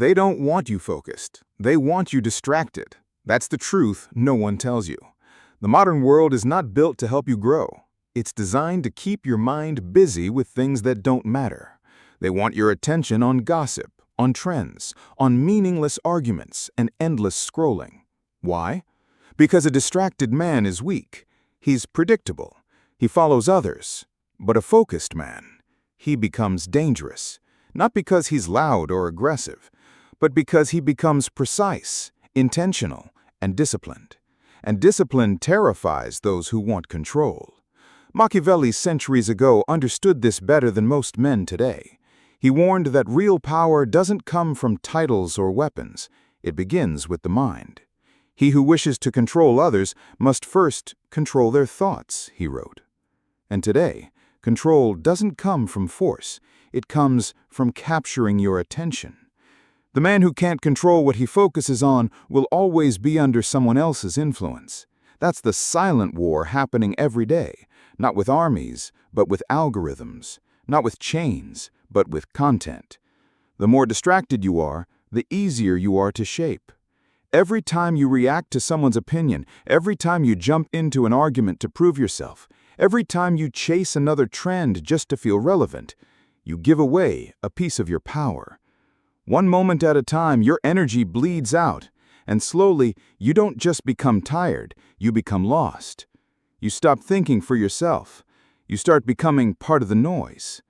They don't want you focused. They want you distracted. That's the truth no one tells you. The modern world is not built to help you grow. It's designed to keep your mind busy with things that don't matter. They want your attention on gossip, on trends, on meaningless arguments, and endless scrolling. Why? Because a distracted man is weak. He's predictable. He follows others. But a focused man, he becomes dangerous. Not because he's loud or aggressive, but because he becomes precise, intentional, and disciplined. And discipline terrifies those who want control. Machiavelli centuries ago understood this better than most men today. He warned that real power doesn't come from titles or weapons. It begins with the mind. He who wishes to control others must first control their thoughts, he wrote. And today, control doesn't come from force. It comes from capturing your attention. The man who can't control what he focuses on will always be under someone else's influence. That's the silent war happening every day, not with armies, but with algorithms, not with chains, but with content. The more distracted you are, the easier you are to shape. Every time you react to someone's opinion, every time you jump into an argument to prove yourself, every time you chase another trend just to feel relevant, you give away a piece of your power. One moment at a time, your energy bleeds out, and slowly, you don't just become tired, you become lost. You stop thinking for yourself. You start becoming part of the noise.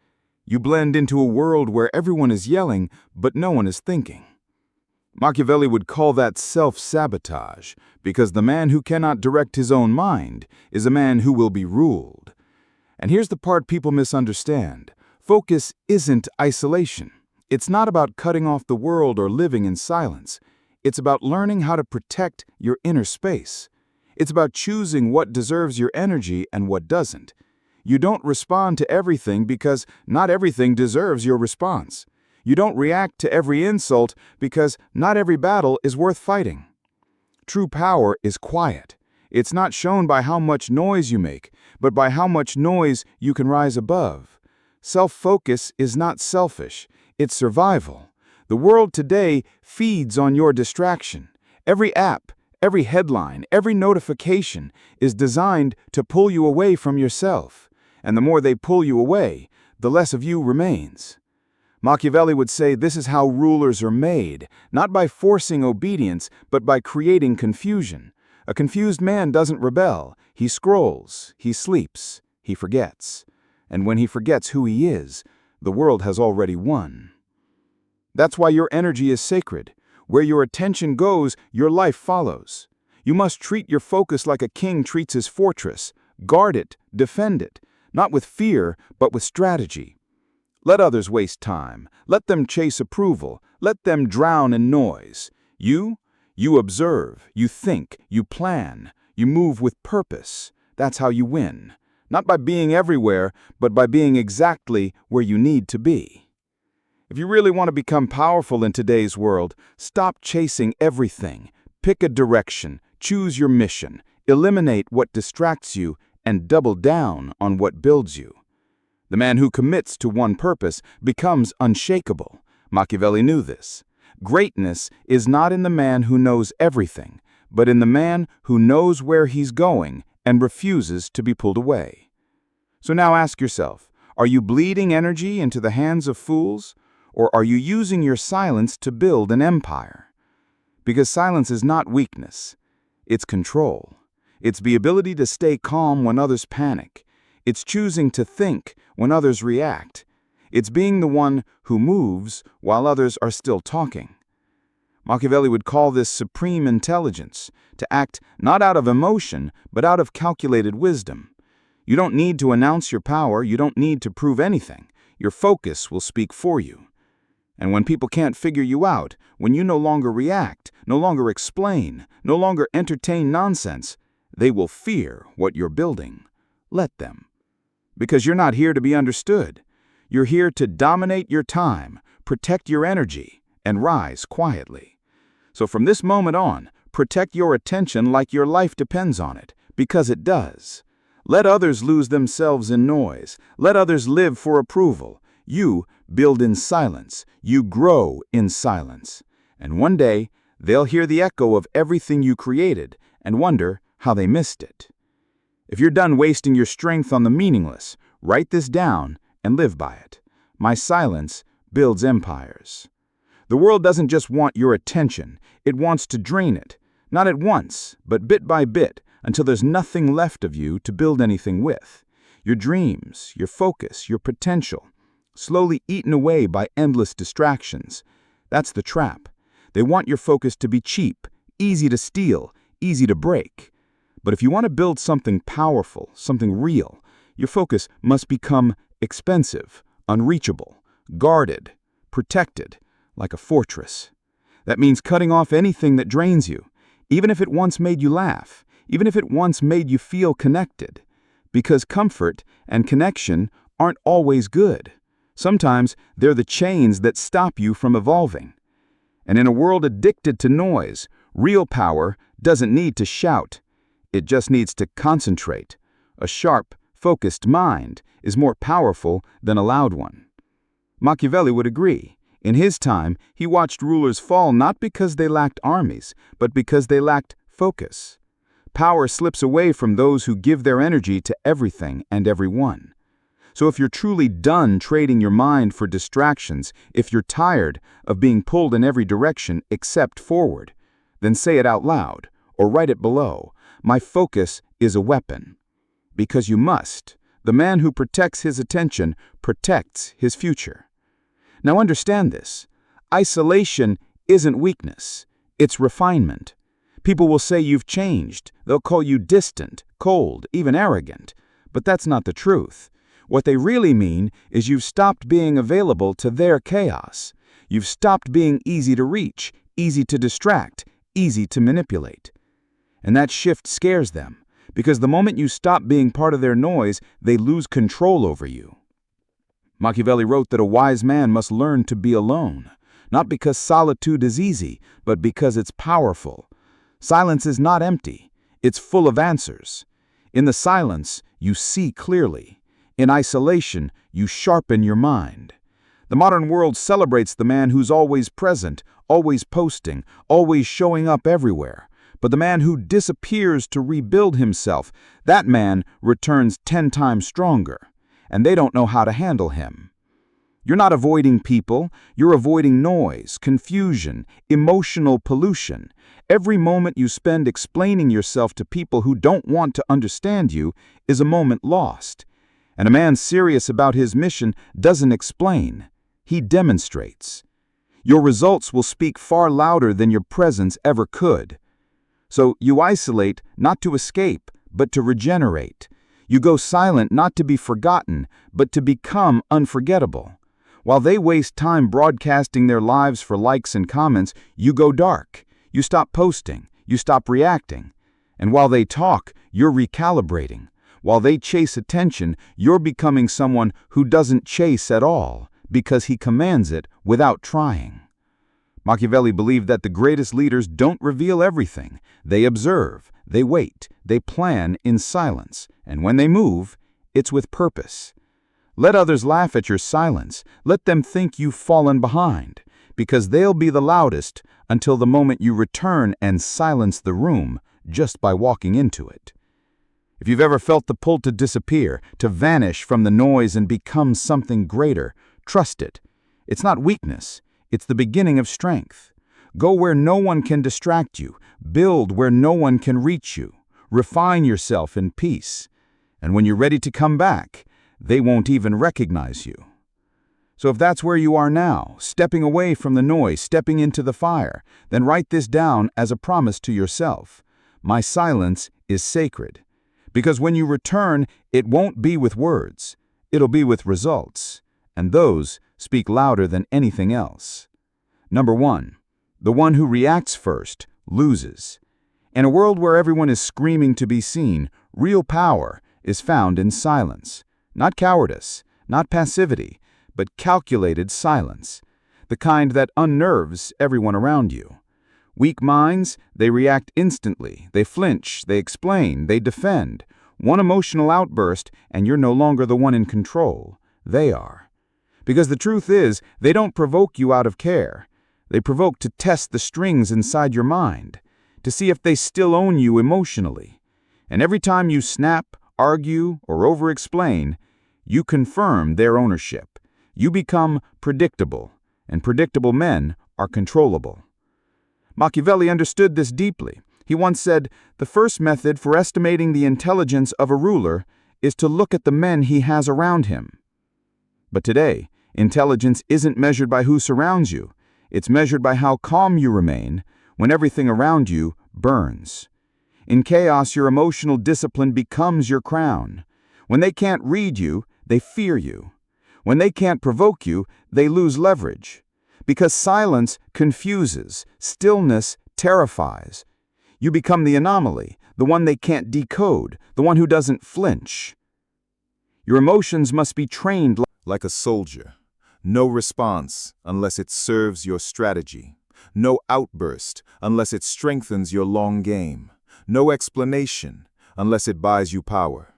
You blend into a world where everyone is yelling, but no one is thinking. Machiavelli would call that self-sabotage, because the man who cannot direct his own mind is a man who will be ruled. And here's the part people misunderstand. Focus isn't isolation. It's not about cutting off the world or living in silence. It's about learning how to protect your inner space. It's about choosing what deserves your energy and what doesn't. You don't respond to everything because not everything deserves your response. You don't react to every insult because not every battle is worth fighting. True power is quiet. It's not shown by how much noise you make, but by how much noise you can rise above. Self-focus is not selfish. It's survival. The world today feeds on your distraction. Every app, every headline, every notification is designed to pull you away from yourself. And the more they pull you away, the less of you remains. Machiavelli would say this is how rulers are made, not by forcing obedience, but by creating confusion. A confused man doesn't rebel. He scrolls, he sleeps, he forgets. And when he forgets who he is, the world has already won. That's why your energy is sacred. Where your attention goes, your life follows. You must treat your focus like a king treats his fortress. Guard it, defend it, not with fear, but with strategy. Let others waste time. Let them chase approval. Let them drown in noise. You observe, you think, you plan, you move with purpose. That's how you win. Not by being everywhere, but by being exactly where you need to be. If you really want to become powerful in today's world, stop chasing everything. Pick a direction, choose your mission, eliminate what distracts you, and double down on what builds you. The man who commits to one purpose becomes unshakable. Machiavelli knew this. Greatness is not in the man who knows everything, but in the man who knows where he's going and refuses to be pulled away. So now ask yourself, are you bleeding energy into the hands of fools, or are you using your silence to build an empire? Because silence is not weakness, it's control. It's the ability to stay calm when others panic. It's choosing to think when others react. It's being the one who moves while others are still talking. Machiavelli would call this supreme intelligence, to act not out of emotion, but out of calculated wisdom. You don't need to announce your power. You don't need to prove anything. Your focus will speak for you. And when people can't figure you out, when you no longer react, no longer explain, no longer entertain nonsense, they will fear what you're building. Let them. Because you're not here to be understood. You're here to dominate your time, protect your energy, and rise quietly. So from this moment on, protect your attention like your life depends on it, because it does. Let others lose themselves in noise. Let others live for approval. You build in silence. You grow in silence. And one day, they'll hear the echo of everything you created and wonder how they missed it. If you're done wasting your strength on the meaningless, write this down and live by it. My silence builds empires. The world doesn't just want your attention, it wants to drain it. Not at once, but bit by bit, until there's nothing left of you to build anything with. Your dreams, your focus, your potential, slowly eaten away by endless distractions. That's the trap. They want your focus to be cheap, easy to steal, easy to break. But if you want to build something powerful, something real, your focus must become expensive, unreachable, guarded, protected, like a fortress. That means cutting off anything that drains you, even if it once made you laugh, even if it once made you feel connected. Because comfort and connection aren't always good. Sometimes they're the chains that stop you from evolving. And in a world addicted to noise, real power doesn't need to shout. It just needs to concentrate. A sharp, focused mind is more powerful than a loud one. Machiavelli would agree. In his time, he watched rulers fall not because they lacked armies, but because they lacked focus. Power slips away from those who give their energy to everything and everyone. So if you're truly done trading your mind for distractions, if you're tired of being pulled in every direction except forward, then say it out loud or write it below. My focus is a weapon. Because you must. The man who protects his attention protects his future. Now understand this. Isolation isn't weakness. It's refinement. People will say you've changed. They'll call you distant, cold, even arrogant. But that's not the truth. What they really mean is you've stopped being available to their chaos. You've stopped being easy to reach, easy to distract, easy to manipulate. And that shift scares them, because the moment you stop being part of their noise, they lose control over you. Machiavelli wrote that a wise man must learn to be alone, not because solitude is easy, but because it's powerful. Silence is not empty. It's full of answers. In the silence, you see clearly. In isolation, you sharpen your mind. The modern world celebrates the man who's always present, always posting, always showing up everywhere. But the man who disappears to rebuild himself, that man returns 10 times stronger. And they don't know how to handle him. You're not avoiding people, you're avoiding noise, confusion, emotional pollution. Every moment you spend explaining yourself to people who don't want to understand you is a moment lost. And a man serious about his mission doesn't explain, he demonstrates. Your results will speak far louder than your presence ever could. So you isolate not to escape, but to regenerate. You go silent not to be forgotten, but to become unforgettable. While they waste time broadcasting their lives for likes and comments, you go dark. You stop posting, you stop reacting. And while they talk, you're recalibrating. While they chase attention, you're becoming someone who doesn't chase at all, because he commands it without trying. Machiavelli believed that the greatest leaders don't reveal everything. They observe, they wait, they plan in silence, and when they move, it's with purpose. Let others laugh at your silence. Let them think you've fallen behind, because they'll be the loudest until the moment you return and silence the room just by walking into it. If you've ever felt the pull to disappear, to vanish from the noise and become something greater, trust it. It's not weakness, it's the beginning of strength. Go where no one can distract you. Build where no one can reach you. Refine yourself in peace. And when you're ready to come back, they won't even recognize you. So if that's where you are now, stepping away from the noise, stepping into the fire, then write this down as a promise to yourself. My silence is sacred. Because when you return, it won't be with words. It'll be with results. And those speak louder than anything else. Number 1. The one who reacts first loses. In a world where everyone is screaming to be seen, real power is found in silence. Not cowardice, not passivity, but calculated silence. The kind that unnerves everyone around you. Weak minds, they react instantly. They flinch, they explain, they defend. One emotional outburst, and you're no longer the one in control. They are. Because the truth is, they don't provoke you out of care. They provoke to test the strings inside your mind, to see if they still own you emotionally. And every time you snap, argue, or over-explain, you confirm their ownership. You become predictable, and predictable men are controllable. Machiavelli understood this deeply. He once said, "The first method for estimating the intelligence of a ruler is to look at the men he has around him." But today, intelligence isn't measured by who surrounds you. It's measured by how calm you remain when everything around you burns. In chaos, your emotional discipline becomes your crown. When they can't read you, they fear you. When they can't provoke you, they lose leverage. Because silence confuses, stillness terrifies. You become the anomaly, the one they can't decode, the one who doesn't flinch. Your emotions must be trained Like a soldier. No response unless it serves your strategy. No outburst unless it strengthens your long game. No explanation unless it buys you power.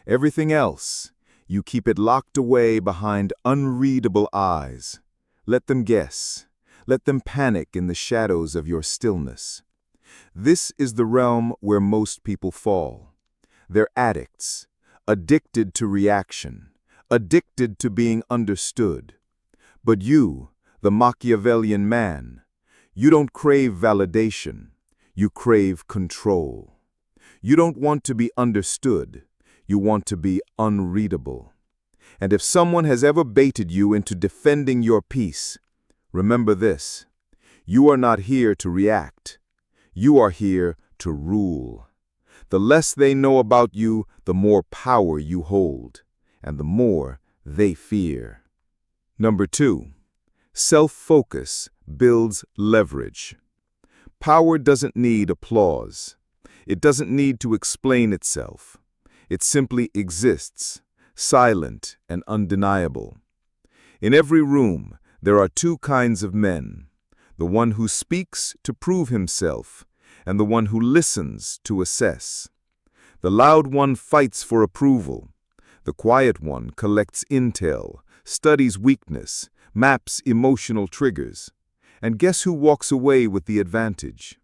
Everything else, you keep it locked away behind unreadable eyes. Let them guess. Let them panic in the shadows of your stillness. This is the realm where most people fall. They're addicts, addicted to reaction, addicted to being understood. But you, the Machiavellian man, you don't crave validation, you crave control. You don't want to be understood, you want to be unreadable. And if someone has ever baited you into defending your peace, remember this: you are not here to react, you are here to rule. The less they know about you, the more power you hold, and the more they fear. Number 2, self-focus builds leverage. Power doesn't need applause. It doesn't need to explain itself. It simply exists, silent and undeniable. In every room, there are two kinds of men: the one who speaks to prove himself, and the one who listens to assess. The loud one fights for approval. The quiet one collects intel, studies weakness, maps emotional triggers. And guess who walks away with the advantage?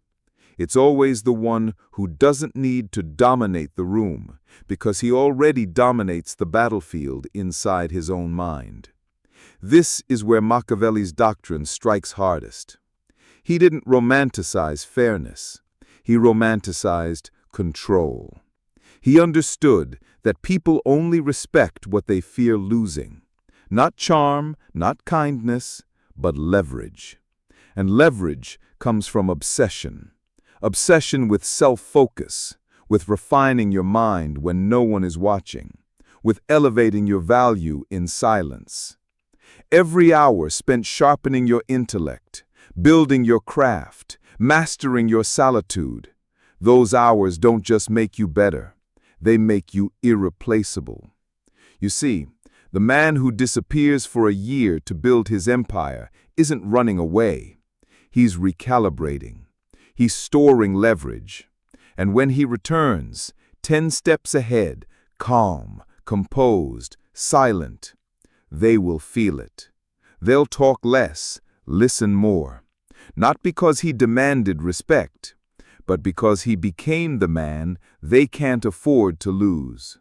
It's always the one who doesn't need to dominate the room, because he already dominates the battlefield inside his own mind. This is where Machiavelli's doctrine strikes hardest. He didn't romanticize fairness. He romanticized control. He understood that people only respect what they fear losing. Not charm, not kindness, but leverage. And leverage comes from obsession. Obsession with self-focus, with refining your mind when no one is watching, with elevating your value in silence. Every hour spent sharpening your intellect, building your craft, mastering your solitude, those hours don't just make you better, they make you irreplaceable. You see, the man who disappears for a year to build his empire isn't running away. He's recalibrating. He's storing leverage. And when he returns, 10 steps ahead, calm, composed, silent, they will feel it. They'll talk less, listen more. Not because he demanded respect, but because he became the man they can't afford to lose.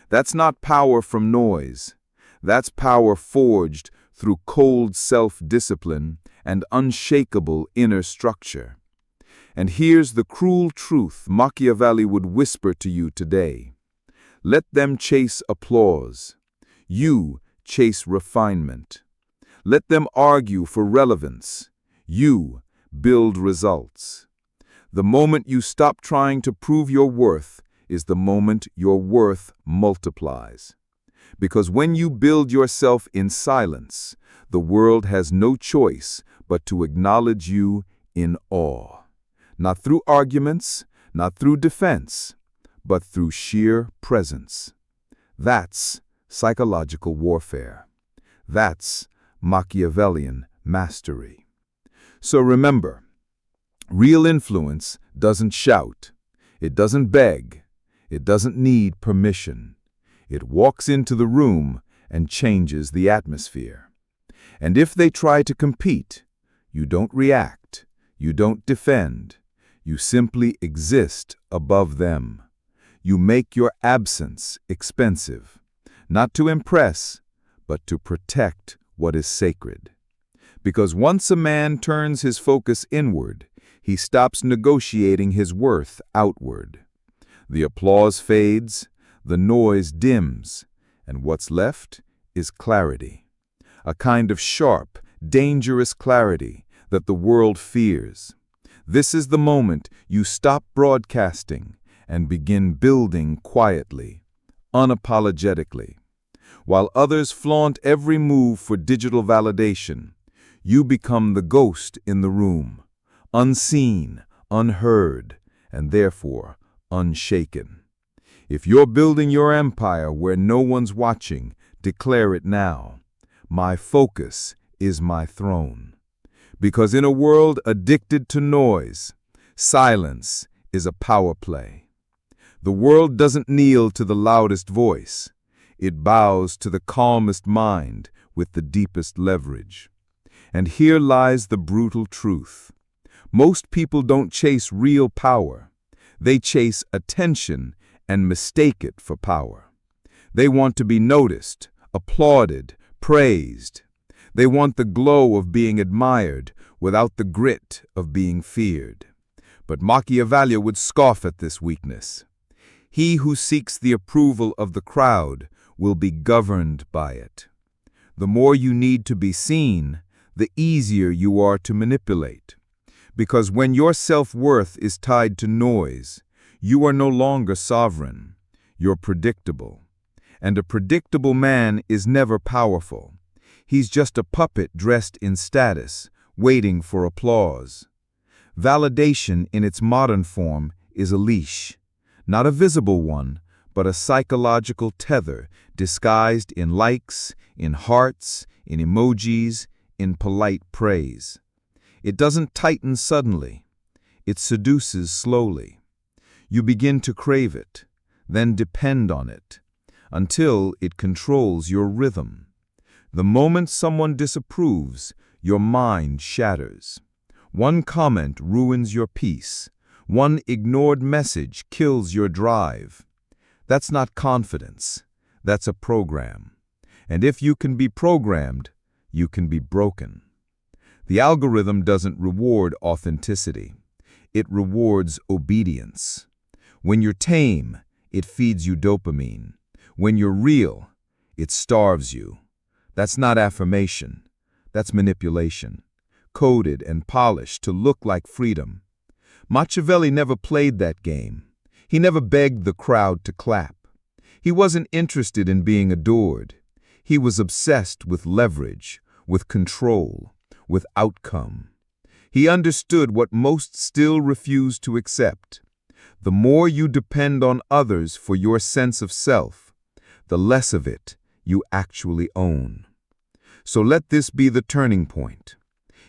That's not power from noise. That's power forged through cold self-discipline and unshakable inner structure. And here's the cruel truth Machiavelli would whisper to you today. Let them chase applause. You chase refinement. Let them argue for relevance. You build results. The moment you stop trying to prove your worth is the moment your worth multiplies. Because when you build yourself in silence, the world has no choice but to acknowledge you in awe. Not through arguments, not through defense, but through sheer presence. That's psychological warfare. That's Machiavellian mastery. So remember, real influence doesn't shout, it doesn't beg, it doesn't need permission. It walks into the room and changes the atmosphere. And if they try to compete, you don't react, you don't defend, you simply exist above them. You make your absence expensive, not to impress, but to protect what is sacred. Because once a man turns his focus inward, he stops negotiating his worth outward. The applause fades, the noise dims, and what's left is clarity. A kind of sharp, dangerous clarity that the world fears. This is the moment you stop broadcasting and begin building quietly, unapologetically. While others flaunt every move for digital validation, you become the ghost in the room, unseen, unheard, and therefore unshaken. If you're building your empire where no one's watching, declare it now. My focus is my throne. Because in a world addicted to noise, silence is a power play. The world doesn't kneel to the loudest voice. It bows to the calmest mind with the deepest leverage. And here lies the brutal truth. Most people don't chase real power. They chase attention and mistake it for power. They want to be noticed, applauded, praised. They want the glow of being admired without the grit of being feared. But Machiavelli would scoff at this weakness. He who seeks the approval of the crowd will be governed by it. The more you need to be seen, the easier you are to manipulate. Because when your self-worth is tied to noise, you are no longer sovereign. You're predictable. And a predictable man is never powerful. He's just a puppet dressed in status, waiting for applause. Validation in its modern form is a leash, not a visible one, but a psychological tether disguised in likes, in hearts, in emojis, in polite praise. It doesn't tighten suddenly. It seduces slowly. You begin to crave it, then depend on it, until it controls your rhythm. The moment someone disapproves, your mind shatters. One comment ruins your peace. One ignored message kills your drive. That's not confidence. That's a program. And if you can be programmed, you can be broken. The algorithm doesn't reward authenticity. It rewards obedience. When you're tame, it feeds you dopamine. When you're real, it starves you. That's not affirmation. That's manipulation, coded and polished to look like freedom. Machiavelli never played that game. He never begged the crowd to clap. He wasn't interested in being adored. He was obsessed with leverage, with control, with outcome. He understood what most still refuse to accept. The more you depend on others for your sense of self, the less of it you actually own. So let this be the turning point.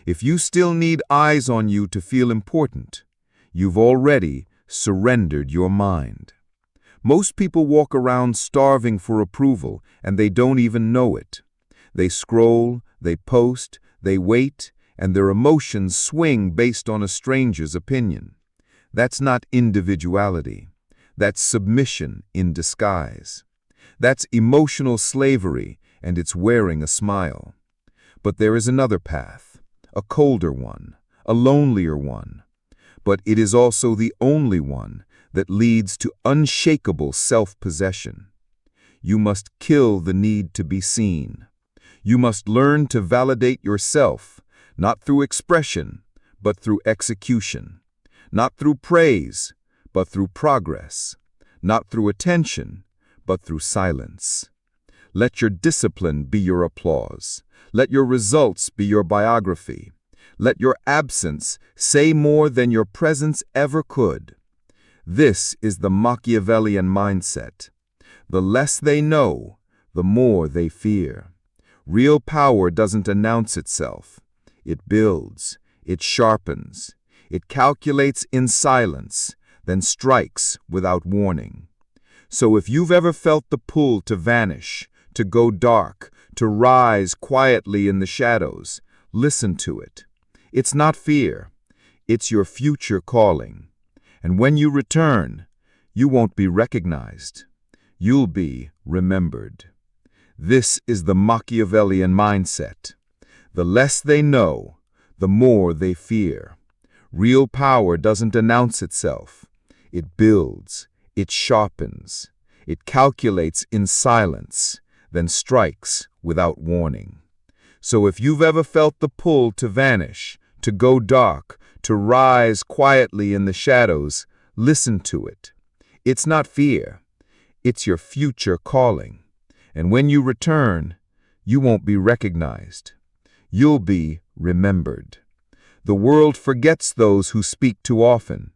If you still need eyes on you to feel important, you've already surrendered your mind. Most people walk around starving for approval, and they don't even know it. They scroll, they post, they wait, and their emotions swing based on a stranger's opinion. That's not individuality. That's submission in disguise. That's emotional slavery, and it's wearing a smile. But there is another path, a colder one, a lonelier one. But it is also the only one that leads to unshakable self-possession. You must kill the need to be seen. You must learn to validate yourself, not through expression, but through execution. Not through praise, but through progress. Not through attention, but through silence. Let your discipline be your applause. Let your results be your biography. Let your absence say more than your presence ever could. This is the Machiavellian mindset. The less they know, the more they fear. Real power doesn't announce itself. It builds, it sharpens, it calculates in silence, then strikes without warning. So if you've ever felt the pull to vanish, to go dark, to rise quietly in the shadows. Listen to it. It's not fear. It's your future calling. And when you return, you won't be recognized. You'll be remembered. This is the Machiavellian mindset. The less they know, the more they fear. Real power doesn't announce itself. It builds, it sharpens, it calculates in silence, then strikes without warning. So if you've ever felt the pull to vanish, to go dark, to rise quietly in the shadows, listen to it. It's not fear. It's your future calling. And when you return, you won't be recognized. You'll be remembered. The world forgets those who speak too often,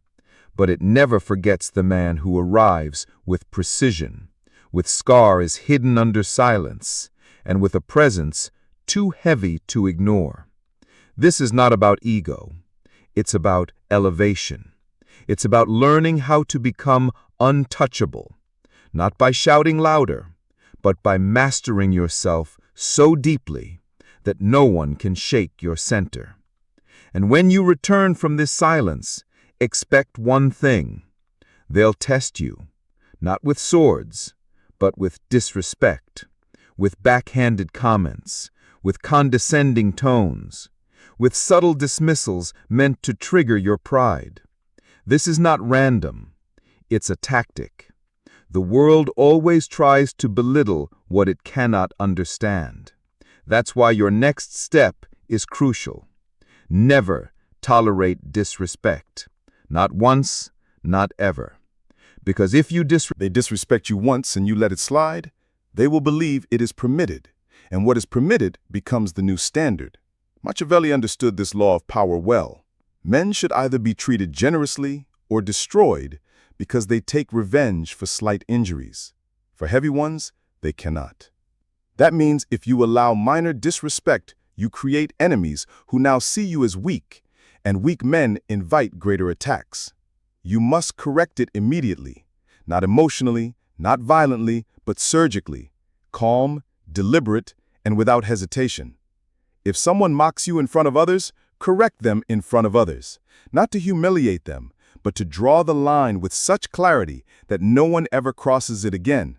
but it never forgets the man who arrives with precision, with scars hidden under silence, and with a presence too heavy to ignore. This is not about ego. It's about elevation. It's about learning how to become untouchable, not by shouting louder, but by mastering yourself so deeply that no one can shake your center. And when you return from this silence, expect one thing. They'll test you, not with swords, but with disrespect, with backhanded comments, with condescending tones, with subtle dismissals meant to trigger your pride. This is not random. It's a tactic. The world always tries to belittle what it cannot understand. That's why your next step is crucial. Never tolerate disrespect. Not once, not ever. Because if they disrespect you once and you let it slide, they will believe it is permitted, and what is permitted becomes the new standard. Machiavelli understood this law of power well. Men should either be treated generously or destroyed because they take revenge for slight injuries. For heavy ones, they cannot. That means if you allow minor disrespect, you create enemies who now see you as weak, and weak men invite greater attacks. You must correct it immediately, not emotionally, not violently, but surgically, calm, deliberate, and without hesitation. If someone mocks you in front of others, correct them in front of others, not to humiliate them, but to draw the line with such clarity that no one ever crosses it again.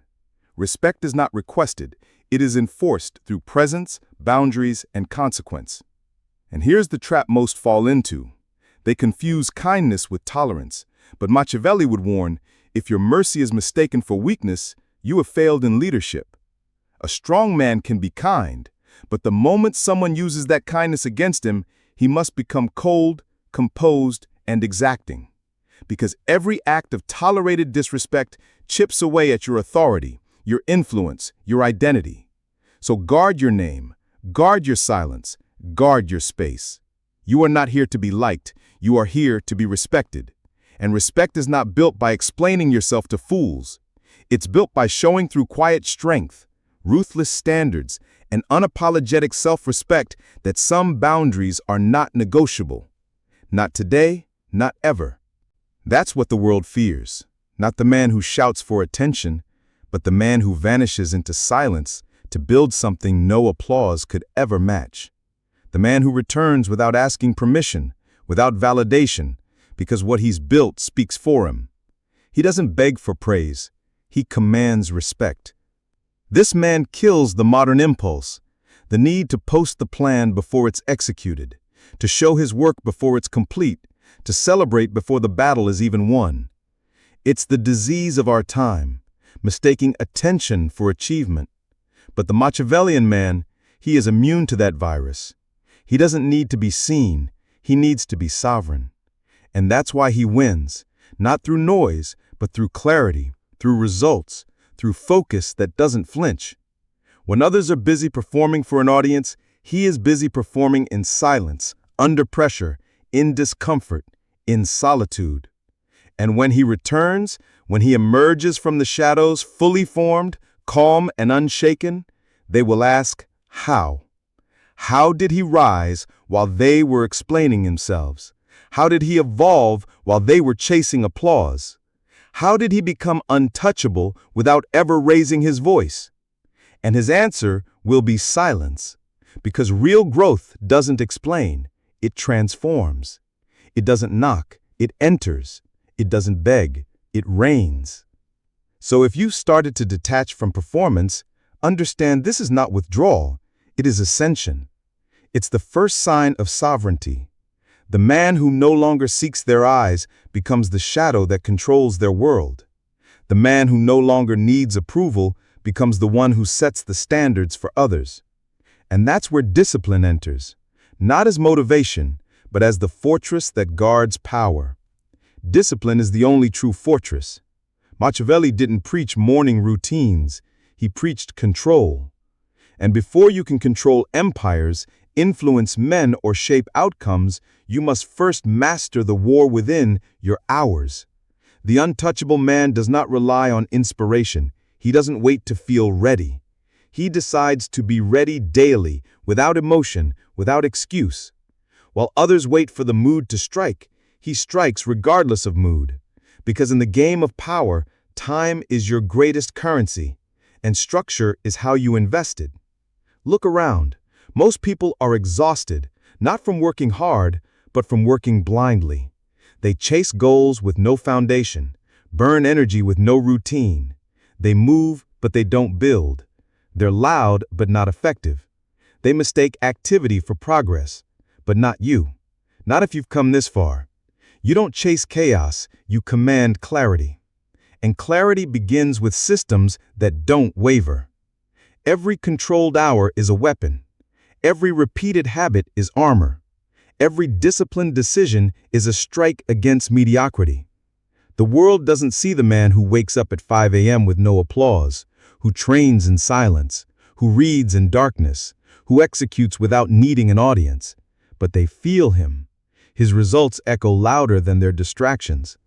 Respect is not requested, it is enforced through presence, boundaries, and consequence. And here's the trap most fall into. They confuse kindness with tolerance, but Machiavelli would warn, if your mercy is mistaken for weakness, you have failed in leadership. A strong man can be kind, but the moment someone uses that kindness against him, he must become cold, composed, and exacting. Because every act of tolerated disrespect chips away at your authority, your influence, your identity. So guard your name, guard your silence, guard your space. You are not here to be liked, you are here to be respected. And respect is not built by explaining yourself to fools. It's built by showing through quiet strength, ruthless standards, and unapologetic self-respect that some boundaries are not negotiable. Not today, not ever. That's what the world fears. Not the man who shouts for attention, but the man who vanishes into silence to build something no applause could ever match. The man who returns without asking permission, without validation, because what he's built speaks for him. He doesn't beg for praise, he commands respect. This man kills the modern impulse, the need to post the plan before it's executed, to show his work before it's complete, to celebrate before the battle is even won. It's the disease of our time, mistaking attention for achievement. But the Machiavellian man, he is immune to that virus. He doesn't need to be seen, he needs to be sovereign. And that's why he wins, not through noise, but through clarity, through results, through focus that doesn't flinch. When others are busy performing for an audience, he is busy performing in silence, under pressure, in discomfort, in solitude. And when he returns, when he emerges from the shadows fully formed, calm and unshaken, they will ask, how? How did he rise while they were explaining themselves? How did he evolve while they were chasing applause? How did he become untouchable without ever raising his voice? And his answer will be silence. Because real growth doesn't explain, it transforms. It doesn't knock, it enters. It doesn't beg, it reigns. So if you've started to detach from performance, understand this is not withdrawal, it is ascension. It's the first sign of sovereignty. The man who no longer seeks their eyes becomes the shadow that controls their world. The man who no longer needs approval becomes the one who sets the standards for others. And that's where discipline enters, not as motivation, but as the fortress that guards power. Discipline is the only true fortress. Machiavelli didn't preach morning routines, he preached control. And before you can control empires, influence men, or shape outcomes, you must first master the war within your hours. The untouchable man does not rely on inspiration. He doesn't wait to feel ready. He decides to be ready daily, without emotion, without excuse. While others wait for the mood to strike, he strikes regardless of mood. Because in the game of power, time is your greatest currency, and structure is how you invest it. Look around. Most people are exhausted, not from working hard, but from working blindly. They chase goals with no foundation, burn energy with no routine. They move, but they don't build. They're loud, but not effective. They mistake activity for progress, but not you. Not if you've come this far. You don't chase chaos, you command clarity. And clarity begins with systems that don't waver. Every controlled hour is a weapon. Every repeated habit is armor. Every disciplined decision is a strike against mediocrity. The world doesn't see the man who wakes up at 5 a.m. with no applause, who trains in silence, who reads in darkness, who executes without needing an audience. But they feel him. His results echo louder than their distractions.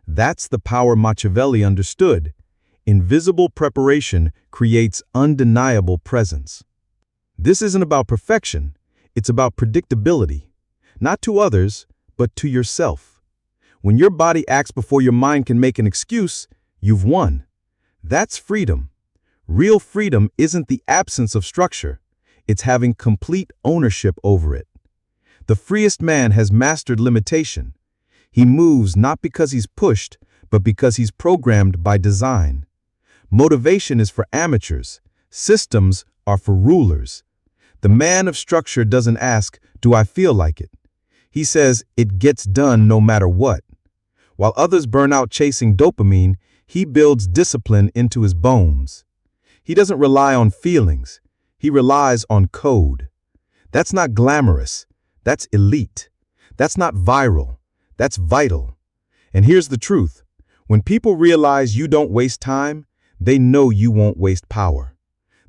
That's the power Machiavelli understood. Invisible preparation creates undeniable presence. This isn't about perfection, it's about predictability. Not to others, but to yourself. When your body acts before your mind can make an excuse, you've won. That's freedom. Real freedom isn't the absence of structure, it's having complete ownership over it. The freest man has mastered limitation. He moves not because he's pushed, but because he's programmed by design. Motivation is for amateurs. Systems are for rulers. The man of structure doesn't ask, "Do I feel like it?" He says, "It gets done no matter what." While others burn out chasing dopamine, he builds discipline into his bones. He doesn't rely on feelings. He relies on code. That's not glamorous. That's elite. That's not viral. That's vital. And here's the truth. When people realize you don't waste time, they know you won't waste power.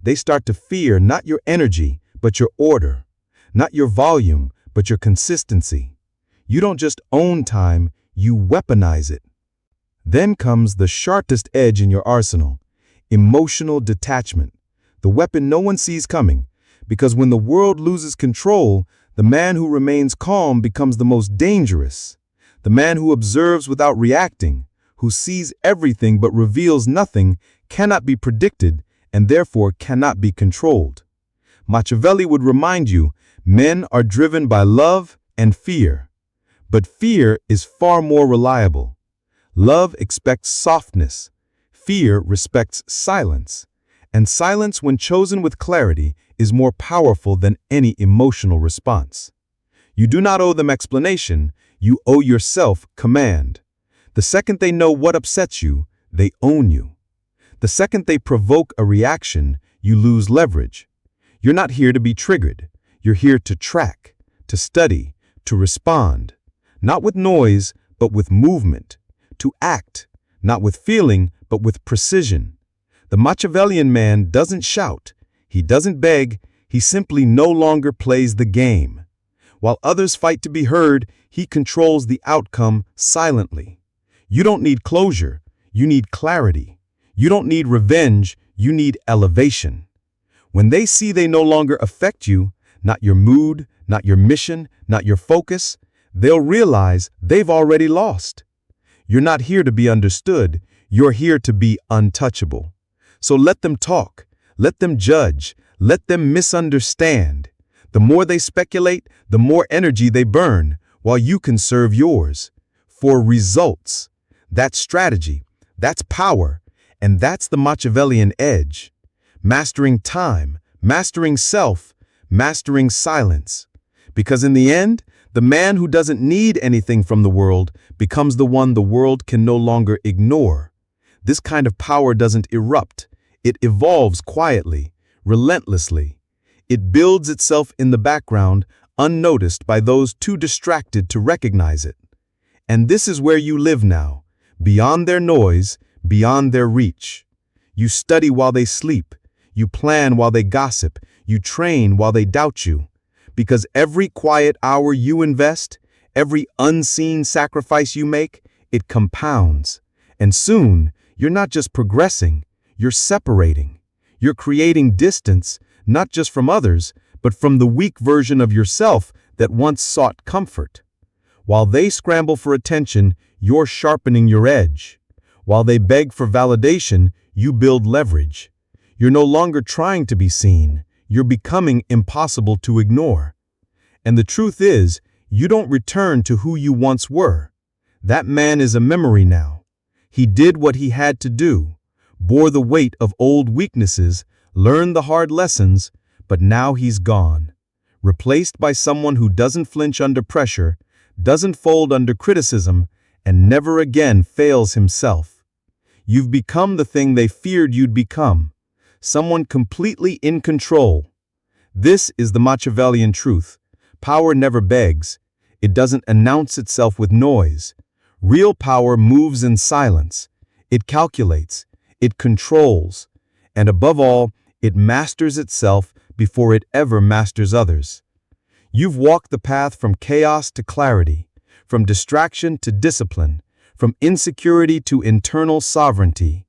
They start to fear not your energy, but your order. Not your volume, but your consistency. You don't just own time, you weaponize it. Then comes the sharpest edge in your arsenal, emotional detachment, the weapon no one sees coming. Because when the world loses control, the man who remains calm becomes the most dangerous. The man who observes without reacting, who sees everything but reveals nothing, cannot be predicted and therefore cannot be controlled. Machiavelli would remind you, men are driven by love and fear. But fear is far more reliable. Love expects softness. Fear respects silence. And silence, when chosen with clarity, is more powerful than any emotional response. You do not owe them explanation, you owe yourself command. The second they know what upsets you, they own you. The second they provoke a reaction, you lose leverage. You're not here to be triggered. You're here to track, to study, to respond. Not with noise, but with movement. To act, not with feeling, but with precision. The Machiavellian man doesn't shout. He doesn't beg. He simply no longer plays the game. While others fight to be heard, he controls the outcome silently. You don't need closure. You need clarity. You don't need revenge. You need elevation. When they see they no longer affect you, not your mood, not your mission, not your focus, they'll realize they've already lost. You're not here to be understood. You're here to be untouchable. So let them talk. Let them judge. Let them misunderstand. The more they speculate, the more energy they burn, while you conserve yours. For results. That's strategy. That's power. And that's the Machiavellian edge. Mastering time, mastering self, mastering silence. Because in the end, the man who doesn't need anything from the world becomes the one the world can no longer ignore. This kind of power doesn't erupt. It evolves quietly, relentlessly. It builds itself in the background, unnoticed by those too distracted to recognize it. And this is where you live now, beyond their noise, beyond their reach. You study while they sleep. You plan while they gossip. You train while they doubt you. Because every quiet hour you invest, every unseen sacrifice you make, it compounds. And soon, you're not just progressing, you're separating. You're creating distance, not just from others, but from the weak version of yourself that once sought comfort. While they scramble for attention, you're sharpening your edge. While they beg for validation, you build leverage. You're no longer trying to be seen. You're becoming impossible to ignore. And the truth is, you don't return to who you once were. That man is a memory now. He did what he had to do, bore the weight of old weaknesses, learned the hard lessons, but now he's gone. Replaced by someone who doesn't flinch under pressure, doesn't fold under criticism, and never again fails himself. You've become the thing they feared you'd become. Someone completely in control. This is the Machiavellian truth. Power never begs. It doesn't announce itself with noise. Real power moves in silence. It calculates. It controls. And above all, it masters itself before it ever masters others. You've walked the path from chaos to clarity, from distraction to discipline, from insecurity to internal sovereignty.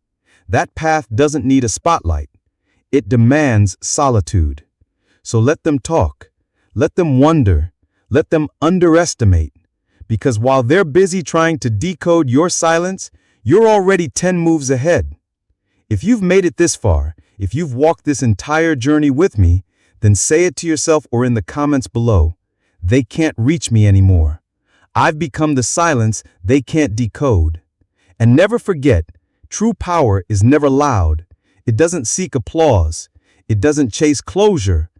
That path doesn't need a spotlight. It demands solitude. So let them talk. Let them wonder. Let them underestimate. Because while they're busy trying to decode your silence, you're already 10 moves ahead. If you've made it this far, if you've walked this entire journey with me, then say it to yourself or in the comments below. They can't reach me anymore. I've become the silence they can't decode. And never forget, true power is never loud. It doesn't seek applause. It doesn't chase closure.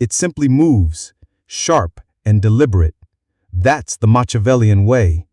It simply moves, sharp and deliberate. That's the Machiavellian way.